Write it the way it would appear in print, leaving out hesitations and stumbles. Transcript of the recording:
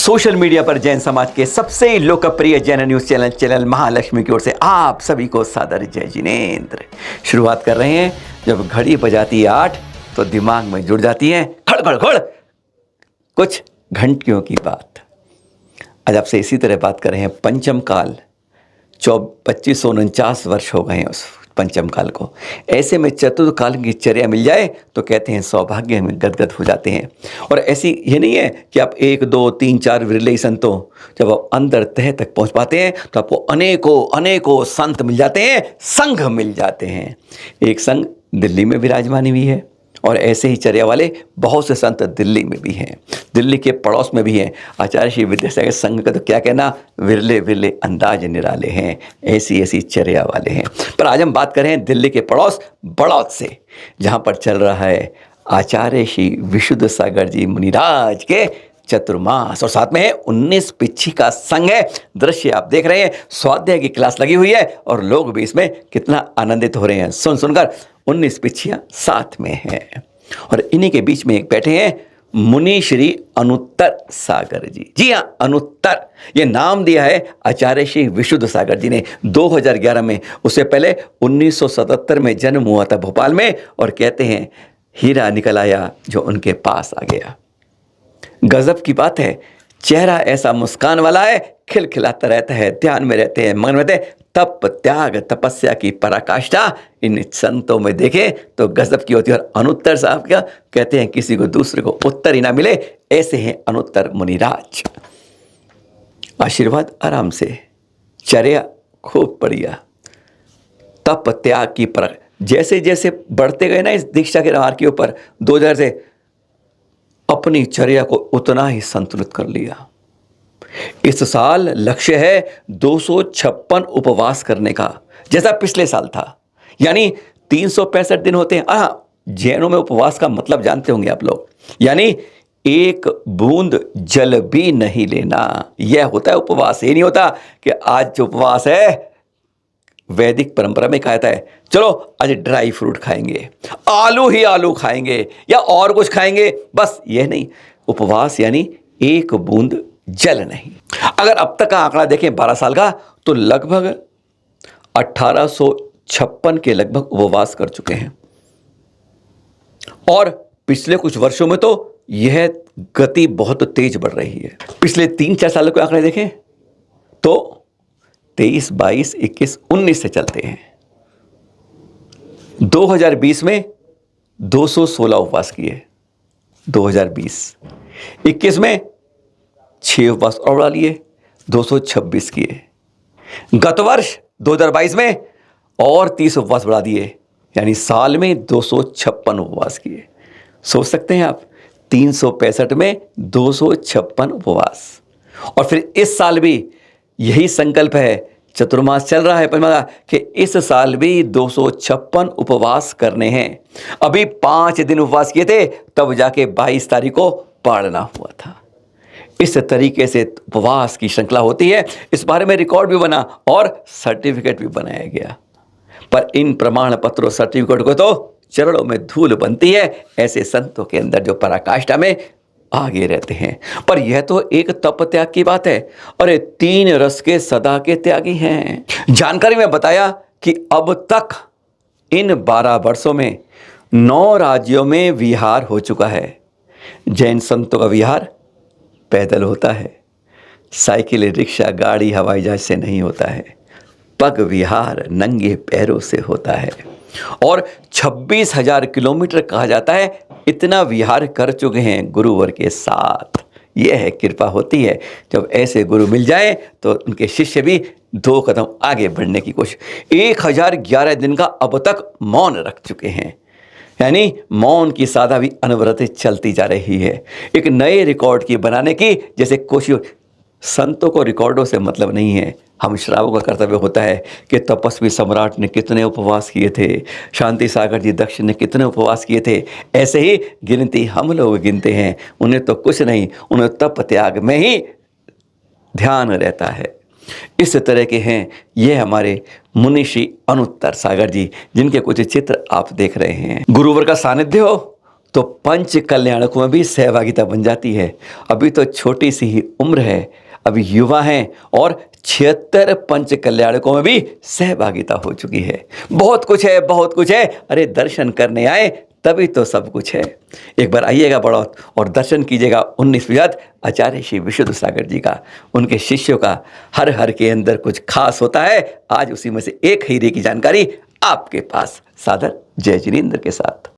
Social media पर जैन समाज के सबसे लोकप्रिय जैन न्यूज चैनल महालक्ष्मी की ओर से आप सभी को सादर जय जिनेंद्र। शुरुआत कर रहे हैं। जब घड़ी बजाती है 8 तो दिमाग में जुड़ जाती है खड़ खड़ खड़ कुछ घंटियों की बात। आज आपसे इसी तरह बात कर रहे हैं। पंचम काल 2549 वर्ष हो गए हैं उस पंचम काल को। ऐसे में चतुर्थ काल की चर्या मिल जाए तो कहते हैं सौभाग्य में गदगद हो जाते हैं। और ऐसी ये नहीं है कि आप 1 2 3 4 विरले संत हो, जब आप अंदर तह तक पहुंच पाते हैं तो आपको अनेकों संत मिल जाते हैं, संघ मिल जाते हैं। एक संघ दिल्ली में विराजमान भी है और ऐसे ही चर्या वाले बहुत से संत दिल्ली में भी हैं, दिल्ली के पड़ोस में भी हैं। आचार्य श्री विद्यासागर संघ का तो क्या कहना, विरले विरले अंदाज निराले हैं, ऐसी चर्या वाले हैं। पर आज हम बात कर रहे हैं दिल्ली के पड़ोस बड़ौद से, जहाँ पर चल रहा है आचार्य श्री विशुद्ध सागर जी मुनिराज के चतुर्मास और साथ में है 19 पिच्छी का संघ है। दृश्य आप देख रहे हैं, स्वाध्याय की क्लास लगी हुई है और लोग भी इसमें कितना आनंदित हो रहे हैं सुनकर। 19 पिच्छियाँ साथ में हैं और इन्हीं के बीच में एक बैठे हैं मुनि श्री अनुत्तर सागर जी। जी हाँ, अनुत्तर ये नाम दिया है आचार्य श्री विशुद्ध सागर जी ने 2011 में। उससे पहले 1977 में जन्म हुआ था भोपाल में और कहते हैं हीरा निकल आया जो उनके पास आ गया। गजब की बात है, चेहरा ऐसा मुस्कान वाला है, खिलखिलाता रहता है, ध्यान में रहते हैं, मगन रहते हैं। तप त्याग तपस्या की पराकाष्ठा इन संतों में देखें तो गजब की होती है। और अनुत्तर साहब क्या कहते हैं, किसी को दूसरे को उत्तर ही ना मिले, ऐसे हैं अनुत्तर मुनिराज। आशीर्वाद आराम से, चर्या खूब बढ़िया, तप त्याग की पर जैसे जैसे बढ़ते गए ना इस दीक्षा के मार्ग के ऊपर 2000 से अपनी चर्या को उतना ही संतुलित कर लिया। इस साल लक्ष्य है 256 उपवास करने का, जैसा पिछले साल था, यानी 365 दिन होते हैं। हाँ, जैनों में उपवास का मतलब जानते होंगे आप लोग, यानी एक बूंद जल भी नहीं लेना, यह होता है उपवास। ये नहीं होता कि आज जो उपवास है वैदिक परंपरा में कहा जाता है चलो आज ड्राई फ्रूट खाएंगे, आलू ही आलू खाएंगे या और कुछ खाएंगे, बस यह नहीं। उपवास यानी एक बूंद जल नहीं। अगर अब तक का आंकड़ा देखें 12 साल का तो लगभग 1856 के लगभग उपवास कर चुके हैं। और पिछले कुछ वर्षों में तो यह गति बहुत तेज बढ़ रही है। पिछले 3-4 सालों के आंकड़े देखें तो 23, 22, 21, 19 से चलते हैं। 2020 में 216 उपवास किए, 2020, 21 में 6 उपवास और बढ़ा लिए, 226 किए। गत वर्ष 2022 में और 30 उपवास बढ़ा दिए, यानी साल में 256 उपवास किए। सोच सकते हैं आप, 365 में 256 उपवास। और फिर इस साल भी यही संकल्प है, चतुर्मास चल रहा है पंचमास कि इस साल भी 256 उपवास करने हैं। अभी 5 दिन उपवास किए थे, तब जाके 22 तारीख को पाड़ना हुआ था। इस तरीके से उपवास की श्रृंखला होती है। इस बारे में रिकॉर्ड भी बना और सर्टिफिकेट भी बनाया गया। पर इन प्रमाण पत्रों सर्टिफिकेट को तो चरणों में धूल बनती है ऐसे संतों के अंदर जो पराकाष्ठा में आगे रहते हैं। पर यह तो एक तप त्याग की बात है और ये 3 रस के सदा के त्यागी हैं। जानकारी में बताया कि अब तक इन 12 वर्षों में 9 राज्यों में विहार हो चुका है। जैन संतों का विहार पैदल होता है, साइकिल, रिक्शा, गाड़ी, हवाई जहाज से नहीं होता है। पग विहार नंगे पैरों से होता है और 26,000 किलोमीटर कहा जाता है, इतना विहार कर चुके हैं गुरुवर के साथ। यह है कृपा होती है जब ऐसे गुरु मिल जाए तो उनके शिष्य भी 2 कदम आगे बढ़ने की कोशिश। 1011 दिन का अब तक मौन रख चुके हैं, यानी मौन की साधा भी अनवरत चलती जा रही है। एक नए रिकॉर्ड की बनाने की जैसे कोशिश। संतों को रिकॉर्डों से मतलब नहीं है, हम श्रावकों का कर्तव्य होता है कि तपस्वी सम्राट ने कितने उपवास किए थे, शांति सागर जी दक्ष ने कितने उपवास किए थे, ऐसे ही गिनती हम लोग गिनते हैं। उन्हें तो कुछ नहीं, उन्हें तप त्याग में ही ध्यान रहता है। इस तरह के हैं ये हमारे मुनि श्री अनुत्तर सागर जी, जिनके कुछ चित्र आप देख रहे हैं। गुरुवर का सानिध्य हो तो पंच कल्याणकों में भी सहभागिता बन जाती है। अभी तो छोटी सी ही उम्र है, अभी युवा हैं और 76 पंच कल्याणकों में भी सहभागिता हो चुकी है। बहुत कुछ है, बहुत कुछ है। अरे दर्शन करने आए तभी तो सब कुछ है। एक बार आइएगा बड़ौत और दर्शन कीजिएगा 19 विजात आचार्य श्री विशुद्ध सागर जी का। उनके शिष्यों का हर हर के अंदर कुछ खास होता है। आज उसी में से एक हीरे की जानकारी आपके पास सादर जय जिनेंद्र के साथ।